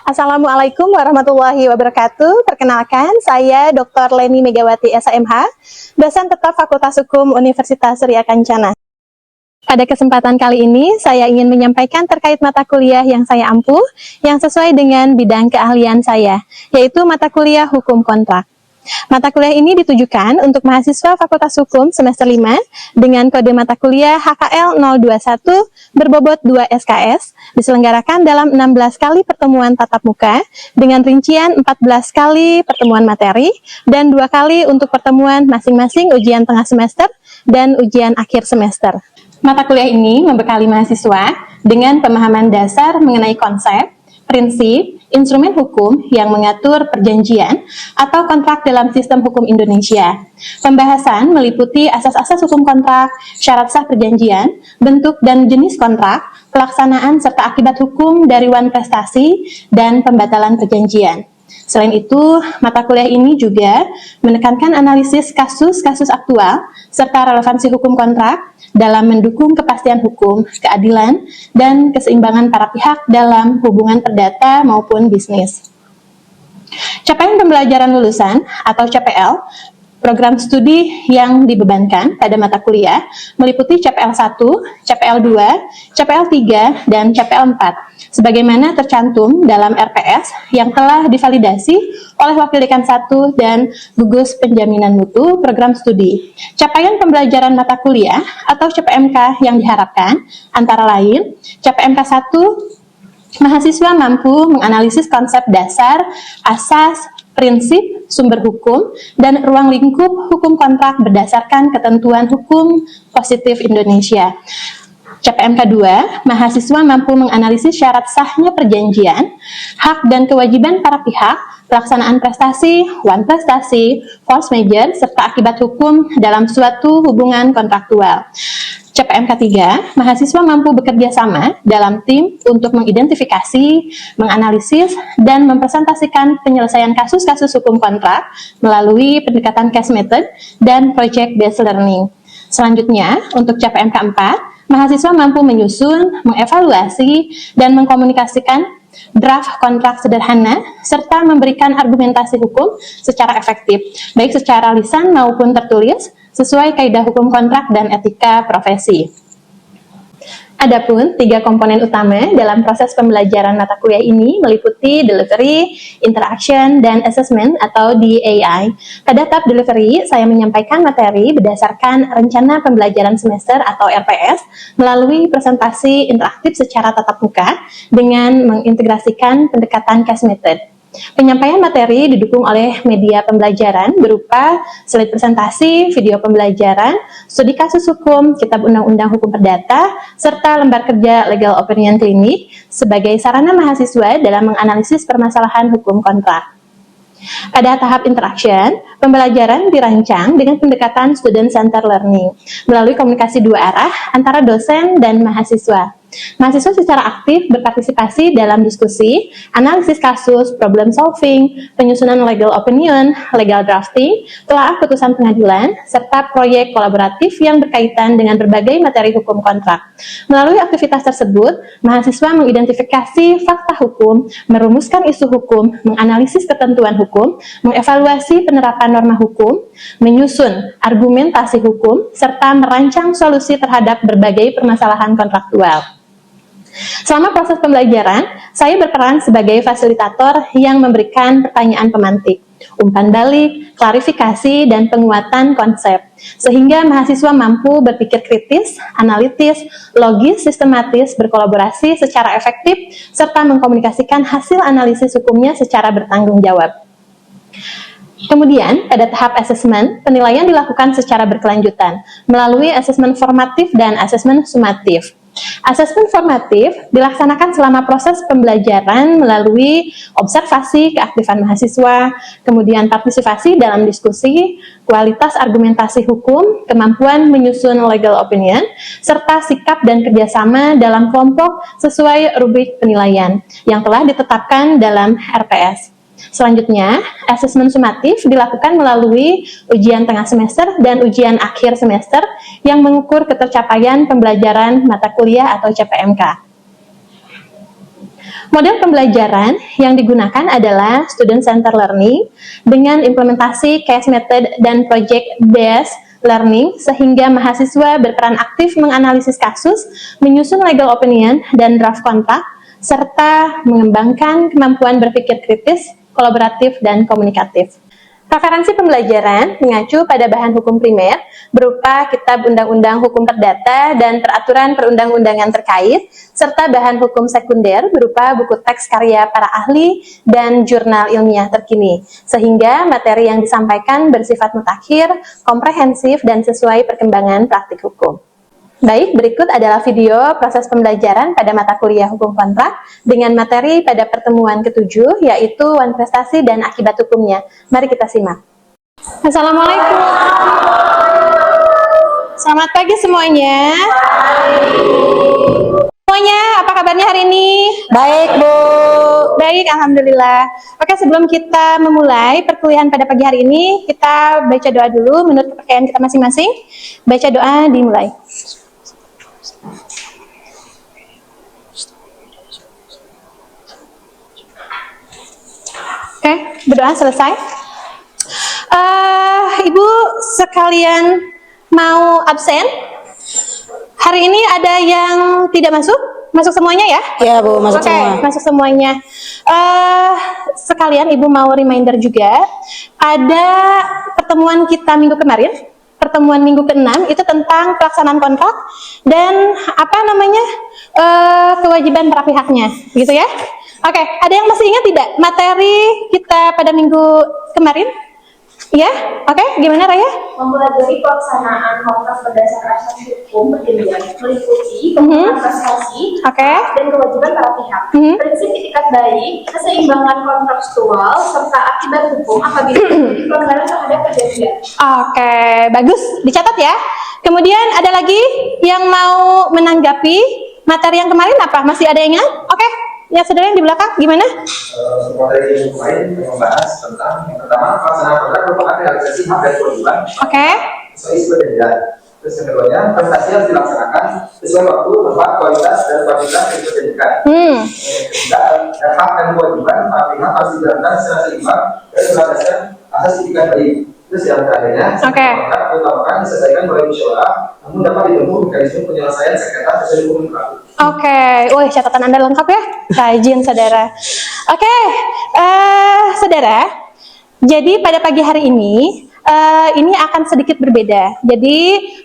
Assalamualaikum warahmatullahi wabarakatuh. Perkenalkan, saya Dr. Leni Megawati SMH, dosen tetap Fakultas Hukum Universitas Surya Kencana. Pada kesempatan kali ini, saya ingin menyampaikan terkait mata kuliah yang saya ampuh, yang sesuai dengan bidang keahlian saya, yaitu mata kuliah Hukum Kontrak. Mata kuliah ini ditujukan untuk mahasiswa Fakultas Hukum semester 5 dengan kode mata kuliah HKL 021 berbobot 2 SKS, diselenggarakan dalam 16 kali pertemuan tatap muka dengan rincian 14 kali pertemuan materi dan 2 kali untuk pertemuan masing-masing ujian tengah semester dan ujian akhir semester. Mata kuliah ini membekali mahasiswa dengan pemahaman dasar mengenai konsep, prinsip, instrumen hukum yang mengatur perjanjian atau kontrak dalam sistem hukum Indonesia. Pembahasan meliputi asas-asas hukum kontrak, syarat sah perjanjian, bentuk dan jenis kontrak, pelaksanaan serta akibat hukum dari wan prestasi, dan pembatalan perjanjian. Selain itu, mata kuliah ini juga menekankan analisis kasus-kasus aktual serta relevansi hukum kontrak dalam mendukung kepastian hukum, keadilan, dan keseimbangan para pihak dalam hubungan perdata maupun bisnis. Capaian pembelajaran lulusan atau CPL, program studi yang dibebankan pada mata kuliah meliputi CPL 1, CPL 2, CPL 3, dan CPL 4, sebagaimana tercantum dalam RPS yang telah divalidasi oleh Wakil Dekan 1 dan gugus penjaminan mutu program studi. Capaian pembelajaran mata kuliah atau CPMK yang diharapkan antara lain, CPMK 1, mahasiswa mampu menganalisis konsep dasar, asas, prinsip, sumber hukum, dan ruang lingkup hukum kontrak berdasarkan ketentuan hukum positif Indonesia. CPMK 2, mahasiswa mampu menganalisis syarat sahnya perjanjian, hak dan kewajiban para pihak, pelaksanaan prestasi, wan prestasi, force majeure, serta akibat hukum dalam suatu hubungan kontraktual. CPMK 3, mahasiswa mampu bekerja sama dalam tim untuk mengidentifikasi, menganalisis, dan mempresentasikan penyelesaian kasus-kasus hukum kontrak melalui pendekatan case method dan project-based learning. Selanjutnya, untuk CPMK 4, mahasiswa mampu menyusun, mengevaluasi, dan mengkomunikasikan draft kontrak sederhana, serta memberikan argumentasi hukum secara efektif, baik secara lisan maupun tertulis, sesuai kaidah hukum kontrak dan etika profesi. Adapun 3 komponen utama dalam proses pembelajaran mata kuliah ini meliputi delivery, interaction, dan assessment atau DAI. Pada tahap delivery, saya menyampaikan materi berdasarkan rencana pembelajaran semester atau RPS melalui presentasi interaktif secara tatap muka dengan mengintegrasikan pendekatan case method. Penyampaian materi didukung oleh media pembelajaran berupa slide presentasi, video pembelajaran, studi kasus hukum, kitab undang-undang hukum perdata, serta lembar kerja legal opinion klinik sebagai sarana mahasiswa dalam menganalisis permasalahan hukum kontrak. Pada tahap interaction, pembelajaran dirancang dengan pendekatan student-centered learning melalui komunikasi 2 arah antara dosen dan mahasiswa. Mahasiswa secara aktif berpartisipasi dalam diskusi, analisis kasus, problem solving, penyusunan legal opinion, legal drafting, telaah putusan pengadilan, serta proyek kolaboratif yang berkaitan dengan berbagai materi hukum kontrak. Melalui aktivitas tersebut, mahasiswa mengidentifikasi fakta hukum, merumuskan isu hukum, menganalisis ketentuan hukum, mengevaluasi penerapan norma hukum, menyusun argumentasi hukum, serta merancang solusi terhadap berbagai permasalahan kontraktual. Selama proses pembelajaran, saya berperan sebagai fasilitator yang memberikan pertanyaan pemantik, umpan balik, klarifikasi, dan penguatan konsep, sehingga mahasiswa mampu berpikir kritis, analitis, logis, sistematis, berkolaborasi secara efektif, serta mengkomunikasikan hasil analisis hukumnya secara bertanggung jawab. Kemudian, pada tahap asesmen, penilaian dilakukan secara berkelanjutan, melalui asesmen formatif dan asesmen sumatif. Asesmen formatif dilaksanakan selama proses pembelajaran melalui observasi keaktifan mahasiswa, kemudian partisipasi dalam diskusi, kualitas argumentasi hukum, kemampuan menyusun legal opinion, serta sikap dan kerjasama dalam kelompok sesuai rubrik penilaian yang telah ditetapkan dalam RPS. Selanjutnya, asesmen sumatif dilakukan melalui ujian tengah semester dan ujian akhir semester yang mengukur ketercapaian pembelajaran mata kuliah atau CPMK. Model pembelajaran yang digunakan adalah student center learning dengan implementasi case method dan project based learning, sehingga mahasiswa berperan aktif menganalisis kasus, menyusun legal opinion dan draft kontrak, serta mengembangkan kemampuan berpikir kritis, kolaboratif, dan komunikatif. Referensi pembelajaran mengacu pada bahan hukum primer berupa Kitab Undang-Undang Hukum Perdata dan Peraturan Perundang-undangan terkait, serta bahan hukum sekunder berupa buku teks karya para ahli dan jurnal ilmiah terkini, sehingga materi yang disampaikan bersifat mutakhir, komprehensif, dan sesuai perkembangan praktik hukum. Baik, berikut adalah video proses pembelajaran pada mata kuliah hukum kontrak dengan materi pada pertemuan ke-7, yaitu wan prestasi dan akibat hukumnya. Mari kita simak. Assalamualaikum. Selamat pagi semuanya. Semuanya, apa kabarnya hari ini? Baik, Bu. Baik, alhamdulillah. Oke, sebelum kita memulai perkuliahan pada pagi hari ini, kita baca doa dulu menurut kepercayaan kita masing-masing. Baca doa, dimulai. Oke, berdoa selesai. Ibu sekalian mau absen? Hari ini ada yang tidak masuk? Masuk semuanya ya? Ya, Bu, masuk semua. Masuk semuanya. Sekalian Ibu mau reminder juga, ada pertemuan kita minggu kemarin, pertemuan minggu ke-6 itu tentang pelaksanaan kontrak dan kewajiban para pihaknya, gitu ya. Oke, ada yang masih ingat tidak materi kita pada minggu kemarin? Ya, oke, gimana Raya? Mempelajari pelaksanaan kontrak berdasar asas hukum berjenjang meliputi kebutuhan prestasi dan kewajiban para pihak, prinsip etikat baik, keseimbangan kontrakstual, serta akibat hukum apabila terjadi pelanggaran terhadap perjanjian. Oke, bagus, dicatat ya. Kemudian ada lagi yang mau menanggapi materi yang kemarin apa? Masih ada yang ingat? Oke. Ya, saudara yang di belakang, gimana? Materi yang lain membahas tentang yang pertama, pelaksanaan kontrak merupakan realisasi hak dan kewajiban sesuai berjenjang. Terus yang keduanya, prestasi harus dilaksanakan sesuai waktu, tempat, kualitas, dan kuantitas yang diperjanjikan. Dan hak dan kewajiban para pihak harus dijalankan secara seimbang dan berdasarkan asas etikat baik. Terus yang terakhirnya, kontrak diutamakan diselesaikan melalui musyawarah, namun dapat ditempuh mekanisme penyelesaian sengketa sesuai hukum yang berlaku. Oke, wah catatan Anda lengkap ya, rajin saudara. Oke, saudara, jadi pada pagi hari ini akan sedikit berbeda. Jadi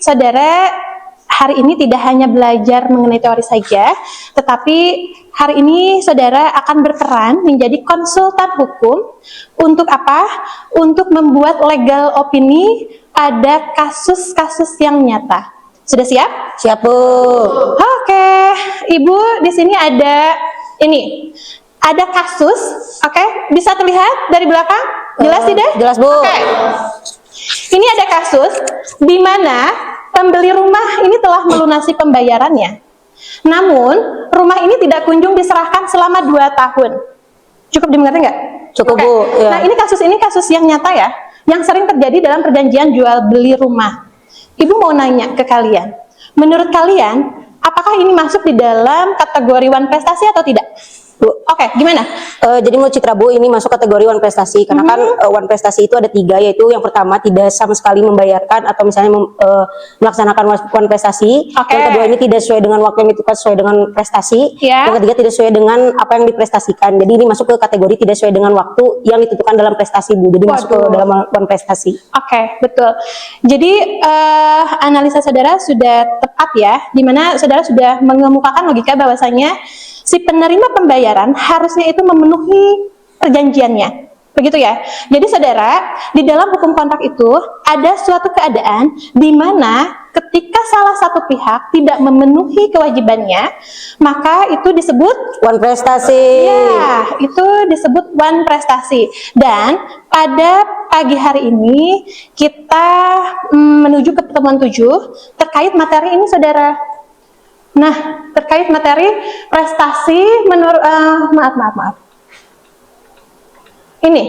saudara hari ini tidak hanya belajar mengenai teori saja, tetapi hari ini saudara akan berperan menjadi konsultan hukum untuk apa? Untuk membuat legal opini pada kasus-kasus yang nyata. Sudah siap? Siap, Bu. Oke, Ibu di sini ada ada kasus. Oke, bisa terlihat dari belakang? Jelas tidak? Jelas, Bu. Oke. Ini ada kasus di mana pembeli rumah ini telah melunasi pembayarannya. Namun, rumah ini tidak kunjung diserahkan selama 2 tahun. Cukup dimengerti nggak? Cukup, Bu. Ya. Nah, ini kasus yang nyata ya, yang sering terjadi dalam perjanjian jual beli rumah. Ibu mau nanya ke kalian, menurut kalian, apakah ini masuk di dalam kategori wan prestasi atau tidak? Bu, oke, gimana? Jadi menurut Citra, Bu, ini masuk kategori wan prestasi karena kan wan prestasi itu ada 3, yaitu yang pertama tidak sama sekali membayarkan atau misalnya melaksanakan wan prestasi. Yang kedua ini tidak sesuai dengan waktu yang ditentukan sesuai dengan prestasi. Yang ketiga tidak sesuai dengan apa yang diprestasikan. Jadi ini masuk ke kategori tidak sesuai dengan waktu yang ditentukan dalam prestasi, Bu. Jadi masuk ke dalam wan prestasi. Oke, betul. Jadi analisa saudara sudah tepat ya, dimana saudara sudah mengemukakan logika bahwasanya si penerima pembayaran harusnya itu memenuhi perjanjiannya. Begitu ya. Jadi saudara, di dalam hukum kontrak itu ada suatu keadaan di mana ketika salah satu pihak tidak memenuhi kewajibannya, maka itu disebut wan prestasi. Ya, itu disebut wan prestasi. Dan pada pagi hari ini kita menuju ke pertemuan 7 terkait materi ini saudara. Nah, terkait materi prestasi menurut maaf. Ini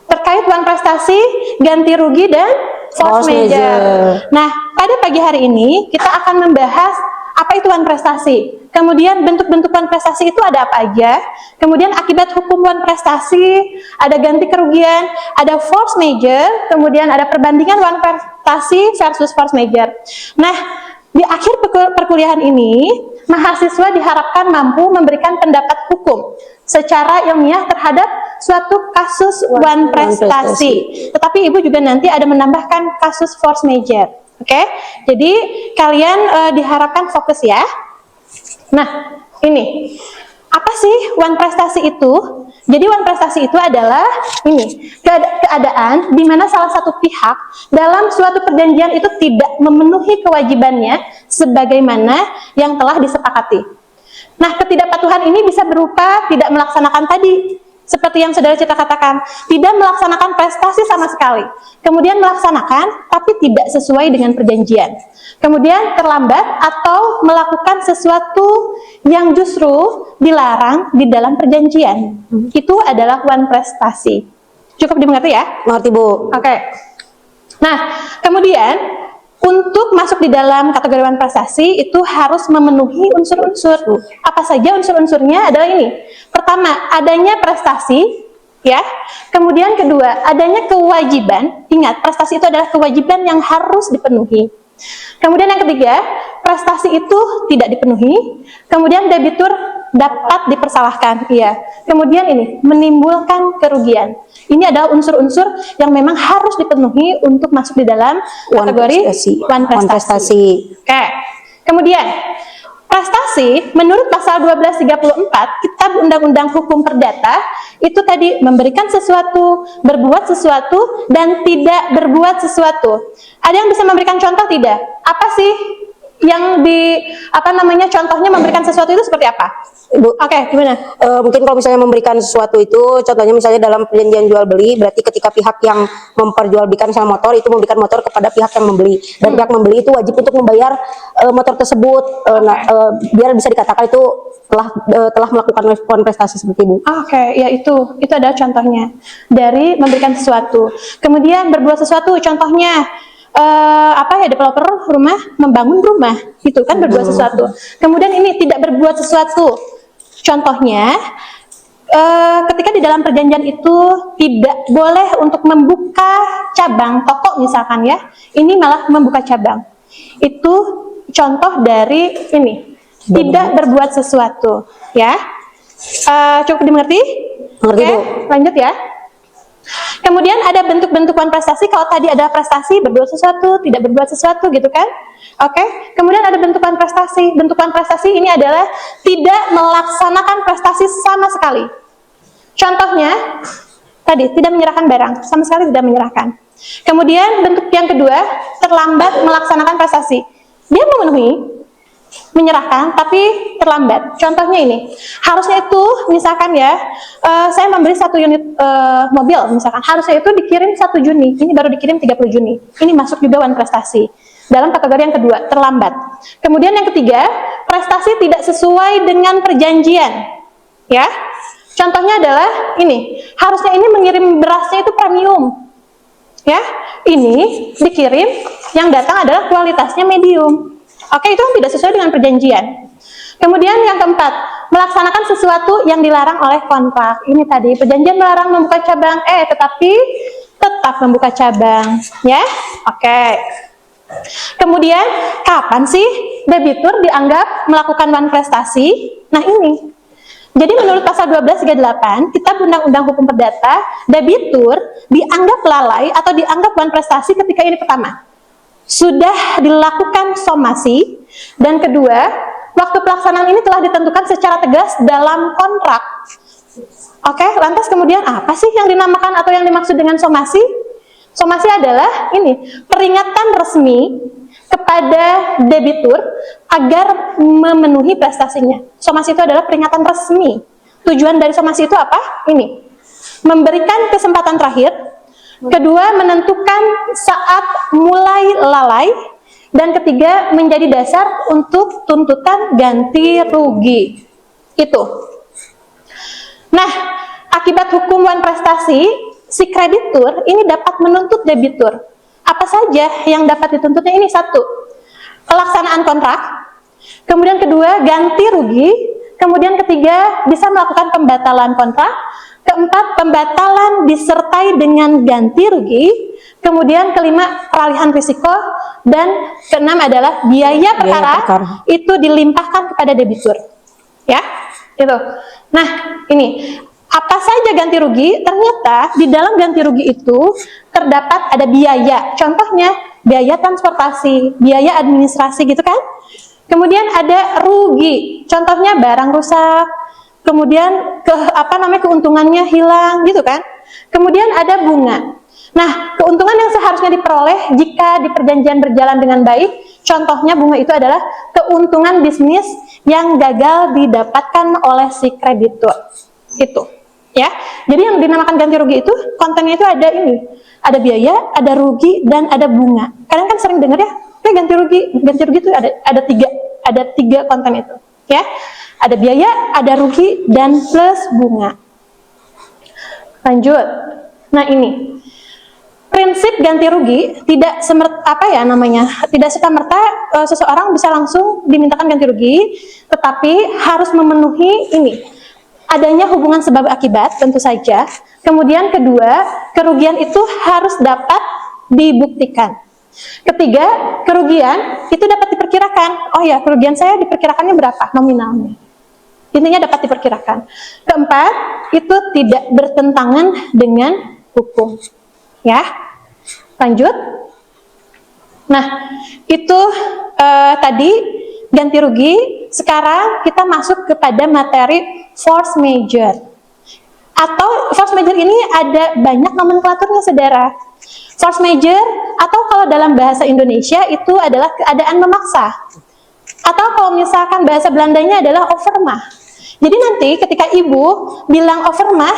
terkait wan prestasi, ganti rugi dan force major. Nah, pada pagi hari ini kita akan membahas Apa itu wan prestasi? Kemudian bentuk-bentuk wan prestasi itu ada apa aja? Kemudian akibat hukum wan prestasi, ada ganti kerugian, ada force major, kemudian ada perbandingan wan prestasi versus force major. Nah, di akhir perkuliahan ini, mahasiswa diharapkan mampu memberikan pendapat hukum secara ilmiah terhadap suatu kasus wan prestasi. Tetapi Ibu juga nanti ada menambahkan kasus force major. Oke, jadi kalian diharapkan fokus ya. Nah, ini apa sih wan prestasi itu? Jadi wan prestasi itu adalah ini keadaan di mana salah satu pihak dalam suatu perjanjian itu tidak memenuhi kewajibannya sebagaimana yang telah disepakati. Nah, ketidakpatuhan ini bisa berupa tidak melaksanakan tadi. Seperti yang saudara Citra katakan, tidak melaksanakan prestasi sama sekali. Kemudian melaksanakan, tapi tidak sesuai dengan perjanjian. Kemudian terlambat atau melakukan sesuatu yang justru dilarang di dalam perjanjian. Itu adalah wan prestasi. Cukup dimengerti ya? Mengerti, Bu. Oke. Nah, kemudian untuk masuk di dalam kategori wan prestasi itu harus memenuhi unsur-unsur. Apa saja unsur-unsurnya adalah ini. Pertama, adanya prestasi, ya. Kemudian kedua, adanya kewajiban. Ingat, prestasi itu adalah kewajiban yang harus dipenuhi. Kemudian yang ketiga, prestasi itu tidak dipenuhi. Kemudian debitur dapat dipersalahkan, iya. Kemudian ini menimbulkan kerugian. Ini adalah unsur-unsur yang memang harus dipenuhi untuk masuk di dalam kategori wan prestasi. Oke. Kemudian prestasi menurut pasal 1234 Kitab Undang-Undang Hukum Perdata itu tadi memberikan sesuatu, berbuat sesuatu, dan tidak berbuat sesuatu. Ada yang bisa memberikan contoh tidak? Apa sih yang contohnya memberikan sesuatu itu seperti apa? Ibu, Oke, gimana? Mungkin kalau misalnya memberikan sesuatu itu, contohnya misalnya dalam perjanjian jual beli, berarti ketika pihak yang memperjualbelikan misalnya motor itu memberikan motor kepada pihak yang membeli, dan pihak membeli itu wajib untuk membayar motor tersebut, biar bisa dikatakan itu telah melakukan wan prestasi seperti itu. Oke, ya itu adalah contohnya dari memberikan sesuatu. Kemudian berbuat sesuatu, contohnya developer rumah membangun rumah, itu kan berbuat sesuatu. Kemudian ini tidak berbuat sesuatu, contohnya ketika di dalam perjanjian itu tidak boleh untuk membuka cabang toko misalkan ya, ini malah membuka cabang. Itu contoh dari ini tidak berbuat sesuatu ya. Cukup dimengerti? Mengerti, Bu. Lanjut ya. Kemudian ada bentuk-bentuk wan prestasi. Kalau tadi ada prestasi, berbuat sesuatu, tidak berbuat sesuatu gitu kan. Oke. Kemudian ada bentuk wan prestasi. Bentuk wan prestasi ini adalah tidak melaksanakan prestasi sama sekali. Contohnya tadi tidak menyerahkan barang, sama sekali tidak menyerahkan. Kemudian bentuk yang kedua, terlambat melaksanakan prestasi. Dia memenuhi, menyerahkan tapi terlambat. Contohnya ini, harusnya itu misalkan ya, saya membeli 1 unit mobil misalkan, harusnya itu dikirim 1 Juni, ini baru dikirim 30 Juni. Ini masuk juga wan prestasi. Dalam kategori yang kedua, terlambat. Kemudian yang ketiga, prestasi tidak sesuai dengan perjanjian. Ya. Contohnya adalah ini, harusnya ini mengirim berasnya itu premium. Ya, ini dikirim, yang datang adalah kualitasnya medium. Oke, itu kan tidak sesuai dengan perjanjian. Kemudian yang keempat, melaksanakan sesuatu yang dilarang oleh kontrak. Ini tadi, perjanjian melarang membuka cabang, tetapi tetap membuka cabang. Ya, oke. Kemudian, kapan sih debitur dianggap melakukan wan prestasi? Nah ini. Jadi menurut pasal 1238, Kitab Undang-Undang Hukum Perdata, debitur dianggap lalai atau dianggap wan prestasi ketika ini pertama, sudah dilakukan somasi, dan kedua, waktu pelaksanaan ini telah ditentukan secara tegas dalam kontrak. Oke, lantas kemudian apa sih yang dinamakan atau yang dimaksud dengan somasi? Somasi adalah ini, peringatan resmi kepada debitur agar memenuhi prestasinya. Somasi itu adalah peringatan resmi. Tujuan dari somasi itu apa? Ini, memberikan kesempatan terakhir. Kedua, menentukan saat mulai lalai. Dan ketiga, menjadi dasar untuk tuntutan ganti rugi. Itu. Nah, akibat hukum wan prestasi, si kreditur ini dapat menuntut debitur. Apa saja yang dapat dituntutnya ini? 1, pelaksanaan kontrak. Kemudian kedua, ganti rugi. Kemudian ketiga, bisa melakukan pembatalan kontrak. Keempat, pembatalan disertai dengan ganti rugi. Kemudian kelima, peralihan risiko. Dan keenam adalah biaya perkara itu dilimpahkan kepada debitur. Ya, itu. Nah, ini apa saja ganti rugi? Ternyata di dalam ganti rugi itu terdapat ada biaya. Contohnya biaya transportasi, biaya administrasi gitu kan? Kemudian ada rugi. Contohnya barang rusak. Kemudian keuntungannya hilang gitu kan? Kemudian ada bunga. Nah, keuntungan yang seharusnya diperoleh jika di perjanjian berjalan dengan baik, contohnya bunga itu adalah keuntungan bisnis yang gagal didapatkan oleh si kreditur. Itu, ya. Jadi yang dinamakan ganti rugi itu kontennya itu ada ini, ada biaya, ada rugi, dan ada bunga. Kalian kan sering dengar ya, ganti rugi itu ada tiga konten itu, ya. Ada biaya, ada rugi, dan plus bunga. Lanjut. Nah, ini prinsip ganti rugi tidak serta-merta seseorang bisa langsung dimintakan ganti rugi, tetapi harus memenuhi ini, adanya hubungan sebab akibat tentu saja. Kemudian kedua, kerugian itu harus dapat dibuktikan. Ketiga, kerugian itu dapat diperkirakan. Oh ya, kerugian saya diperkirakannya berapa nominalnya. Intinya dapat diperkirakan. Keempat, itu tidak bertentangan dengan hukum. Ya, lanjut. Nah, itu tadi ganti rugi. Sekarang kita masuk kepada materi force majeure. Atau force majeure ini ada banyak nomenklaturnya, saudara. Force majeure atau kalau dalam bahasa Indonesia itu adalah keadaan memaksa. Atau kalau misalkan bahasa Belandanya adalah overmacht. Jadi nanti ketika ibu bilang overmacht,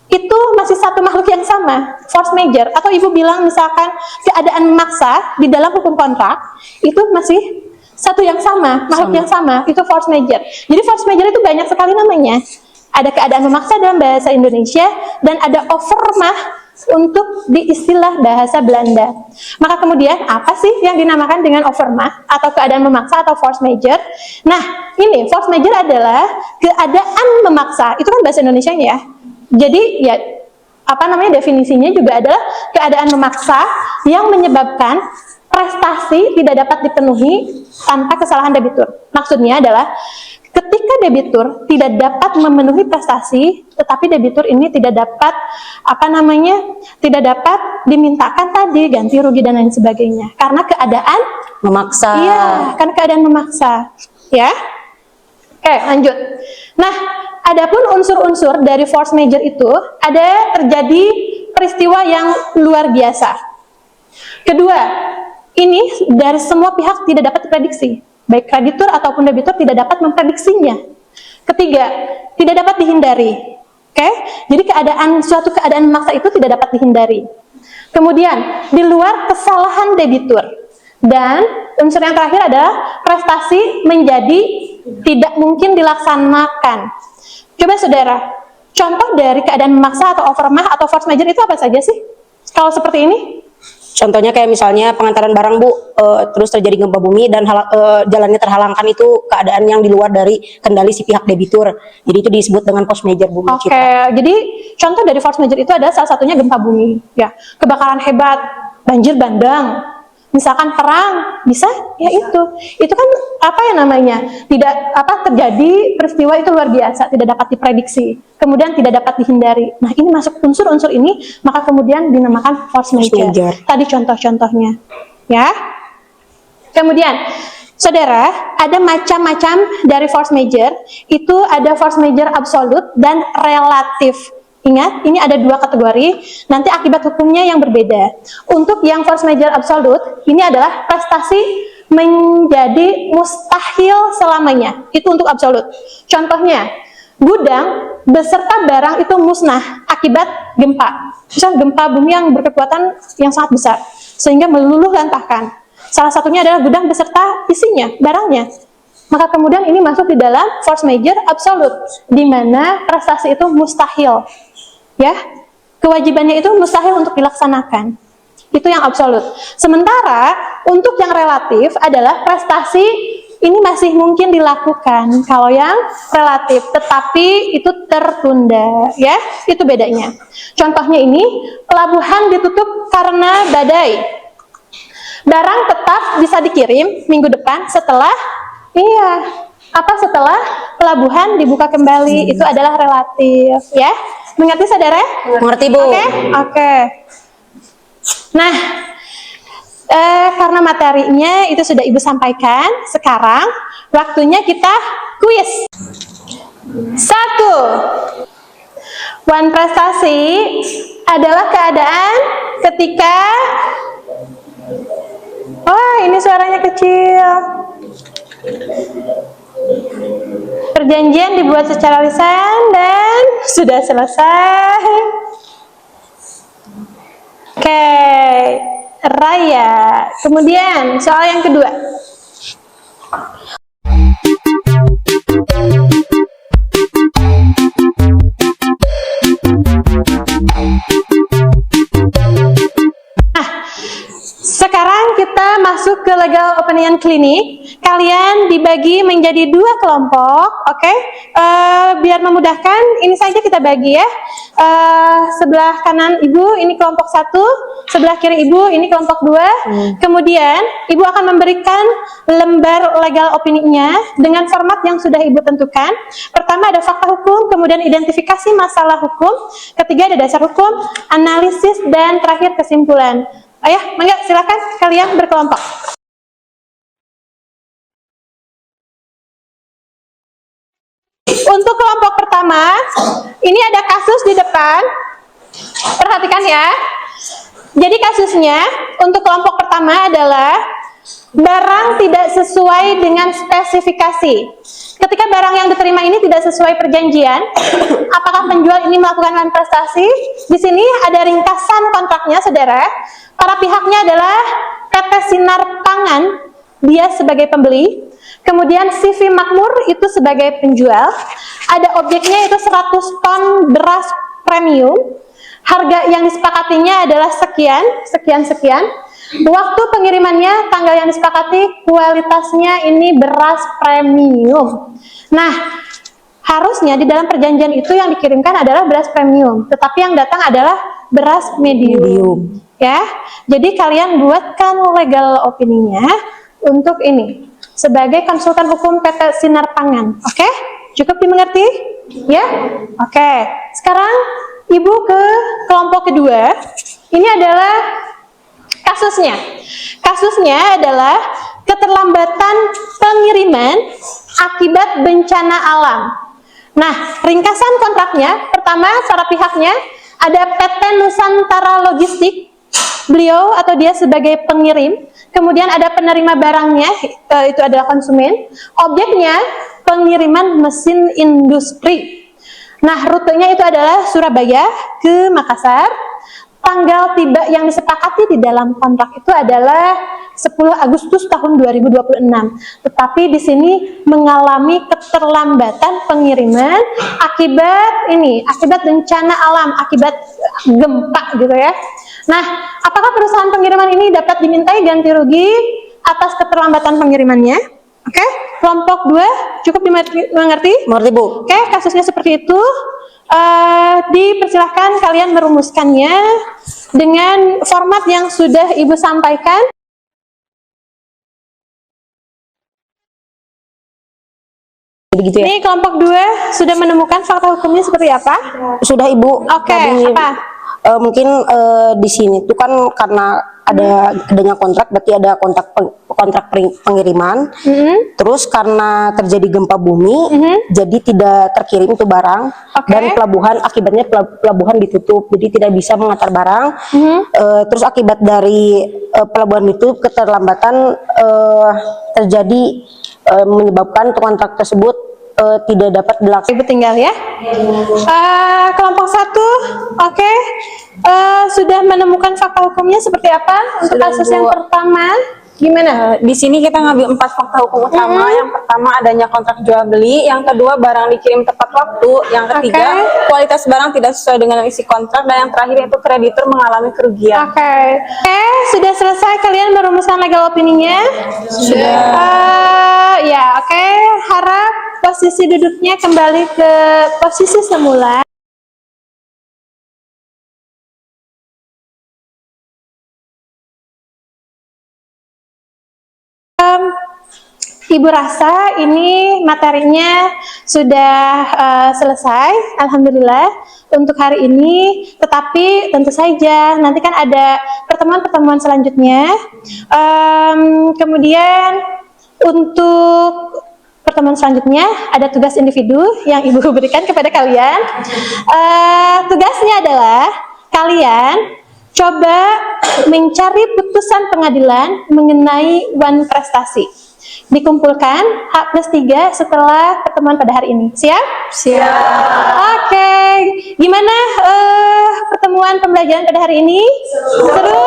itu masih satu makhluk yang sama, force majeure. Atau ibu bilang misalkan keadaan memaksa di dalam hukum kontrak, itu masih satu yang sama, makhluk yang sama, itu force majeure. Jadi force majeure itu banyak sekali namanya. Ada keadaan memaksa dalam bahasa Indonesia, dan ada overmacht untuk di istilah bahasa Belanda. Maka kemudian apa sih yang dinamakan dengan overmacht atau keadaan memaksa atau force majeure? Nah, ini force majeure adalah keadaan memaksa. Itu kan bahasa Indonesianya ya. Jadi ya definisinya juga adalah keadaan memaksa yang menyebabkan prestasi tidak dapat dipenuhi tanpa kesalahan debitur. Maksudnya adalah ketika debitur tidak dapat memenuhi prestasi, tetapi debitur ini tidak dapat dimintakan tadi ganti rugi dan lain sebagainya karena keadaan memaksa. Iya, karena keadaan memaksa, ya. Oke, lanjut. Nah, adapun unsur-unsur dari force majeure itu ada terjadi peristiwa yang luar biasa. Kedua, ini dari semua pihak tidak dapat diprediksi. Baik kreditur ataupun debitur tidak dapat memprediksinya. Ketiga, tidak dapat dihindari. Oke? Jadi suatu keadaan memaksa itu tidak dapat dihindari. Kemudian, di luar kesalahan debitur. Dan unsur yang terakhir adalah prestasi menjadi tidak mungkin dilaksanakan. Coba saudara, contoh dari keadaan memaksa atau overmacht atau force majeure itu apa saja sih? Kalau seperti ini? Contohnya kayak misalnya pengantaran barang Bu, terus terjadi gempa bumi dan jalannya terhalangkan, itu keadaan yang di luar dari kendali si pihak debitur. Jadi itu disebut dengan force majeure Bu. Oke, jadi contoh dari force majeure itu adalah salah satunya gempa bumi, ya, kebakaran hebat, banjir bandang, misalkan perang, bisa ya itu kan terjadi peristiwa itu luar biasa, tidak dapat diprediksi, kemudian tidak dapat dihindari. Nah, ini masuk unsur-unsur ini, maka kemudian dinamakan force majeure. Tadi contoh-contohnya, ya. Kemudian, saudara, ada macam-macam dari force majeure. Itu ada force majeure absolut dan relatif. Ingat, ini ada dua kategori, nanti akibat hukumnya yang berbeda. Untuk yang force majeure absolut, ini adalah prestasi menjadi mustahil selamanya. Itu untuk absolut. Contohnya, gudang beserta barang itu musnah akibat gempa. Misal gempa bumi yang berkekuatan yang sangat besar, sehingga meluluh lantahkan. Salah satunya adalah gudang beserta isinya, barangnya. Maka kemudian ini masuk di dalam force majeure absolut, di mana prestasi itu mustahil. Ya, kewajibannya itu mustahil untuk dilaksanakan. Itu yang absolut. Sementara untuk yang relatif adalah prestasi ini masih mungkin dilakukan kalau yang relatif, tetapi itu tertunda, ya, itu bedanya. Contohnya ini, pelabuhan ditutup karena badai. Barang tetap bisa dikirim minggu depan setelah, setelah pelabuhan dibuka kembali, itu adalah relatif, ya. Mengerti saudara? Mengerti, Bu. Oke. Nah, karena materinya itu sudah Ibu sampaikan, sekarang waktunya kita kuis. 1. One prestasi adalah keadaan ketika, ini suaranya kecil. Perjanjian dibuat secara lisan dan sudah selesai. Oke, Raya. Kemudian soal yang kedua. Sekarang kita masuk ke legal opinion klinik. Kalian dibagi menjadi 2 kelompok, oke? Biar memudahkan, ini saja kita bagi ya. Sebelah kanan Ibu ini kelompok 1, sebelah kiri Ibu ini kelompok 2. Kemudian Ibu akan memberikan lembar legal opininya dengan format yang sudah Ibu tentukan. Pertama ada fakta hukum, kemudian identifikasi masalah hukum, ketiga ada dasar hukum, analisis, dan terakhir kesimpulan. Ayah, mangga silakan kalian berkelompok. Untuk kelompok pertama, ini ada kasus di depan. Perhatikan ya. Jadi kasusnya untuk kelompok pertama adalah barang tidak sesuai dengan spesifikasi. Ketika barang yang diterima ini tidak sesuai perjanjian, apakah penjual ini melakukan manifestasi? Di sini ada ringkasan kontraknya, saudara. Para pihaknya adalah PT Sinar Pangan, dia sebagai pembeli. Kemudian CV Makmur itu sebagai penjual. Ada objeknya itu 100 ton beras premium. Harga yang disepakatinya adalah sekian. Waktu pengirimannya, tanggal yang disepakati, kualitasnya ini beras premium. Nah, harusnya di dalam perjanjian itu yang dikirimkan adalah beras premium, tetapi yang datang adalah beras medium. Ya, jadi kalian buatkan legal opininya untuk ini sebagai konsultan hukum PT Sinar Pangan. Oke? Cukup dimengerti? Ya? Oke. Sekarang Ibu ke kelompok kedua. Ini adalah kasusnya. Kasusnya adalah keterlambatan pengiriman akibat bencana alam. Nah, ringkasan kontraknya, pertama para pihaknya ada PT Nusantara Logistik, beliau atau dia sebagai pengirim, kemudian ada penerima barangnya, itu adalah konsumen, objeknya pengiriman mesin industri. Nah, rutenya itu adalah Surabaya ke Makassar. Tanggal tiba yang disepakati di dalam kontrak itu adalah 10 Agustus tahun 2026. Tetapi di sini mengalami keterlambatan pengiriman akibat bencana alam, akibat gempa gitu ya. Nah, apakah perusahaan pengiriman ini dapat dimintai ganti rugi atas keterlambatan pengirimannya? Oke, kelompok 2 cukup dimengerti? Mengerti, Bu. Oke, kasusnya seperti itu. Dipersilahkan kalian merumuskannya dengan format yang sudah Ibu sampaikan. Begitu ya? Ini kelompok 2 sudah menemukan fakta hukumnya seperti apa? Sudah, Ibu. Oke, apa? Mungkin di sini tuh kan karena adanya kontrak, berarti ada kontrak pengiriman. Terus karena terjadi gempa bumi, jadi tidak terkirim tuh barang. Dan akibatnya pelabuhan ditutup, jadi tidak bisa mengantar barang. Terus akibat dari pelabuhan itu keterlambatan terjadi menyebabkan kontrak tersebut tidak dapat dilaksanakan. Ibu tinggal ya. Kelompok 1, sudah menemukan fakta hukumnya seperti apa untuk kasus yang pertama? Gimana? Di sini kita ngambil 4 fakta hukum utama. Yang pertama adanya kontrak jual beli, yang kedua barang dikirim tepat waktu, yang ketiga kualitas barang tidak sesuai dengan isi kontrak, dan yang terakhir itu kreditur mengalami kerugian. Oke, sudah selesai kalian merumuskan legal opininya? Sudah. Ya, oke. Harap posisi duduknya kembali ke posisi semula. Ibu rasa ini materinya sudah selesai, alhamdulillah untuk hari ini. Tetapi tentu saja nanti kan ada pertemuan-pertemuan selanjutnya. Kemudian untuk pertemuan selanjutnya ada tugas individu yang ibu berikan kepada kalian. Tugasnya adalah kalian coba mencari putusan pengadilan mengenai wan prestasi. Dikumpulkan H+3 setelah pertemuan pada hari ini. Siap? Siap. Oke. Gimana pertemuan pembelajaran pada hari ini? Seru?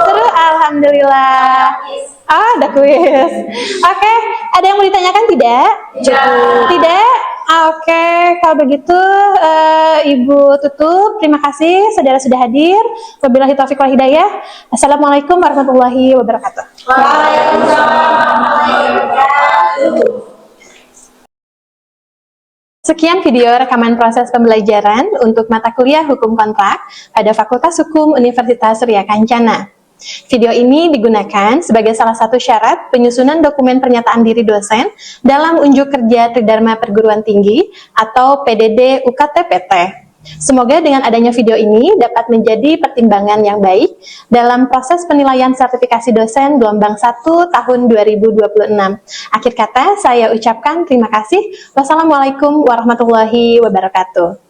Seru? Alhamdulillah. Ada kuis. Oke. Ada yang mau ditanyakan tidak? Tidak? Oke. Kalau begitu Ibu tutup. Terima kasih saudara sudah hadir. Wabillahi taufiq wal hidayah. Assalamualaikum warahmatullahi wabarakatuh. Sekian video rekaman proses pembelajaran untuk mata kuliah Hukum Kontrak pada Fakultas Hukum Universitas Surya Kencana. Video ini digunakan sebagai salah satu syarat penyusunan dokumen pernyataan diri dosen dalam unjuk kerja Tridharma Perguruan Tinggi atau PDD UKT-PT. Semoga dengan adanya video ini dapat menjadi pertimbangan yang baik dalam proses penilaian sertifikasi dosen gelombang 1 tahun 2026. Akhir kata, saya ucapkan terima kasih. Wassalamualaikum warahmatullahi wabarakatuh.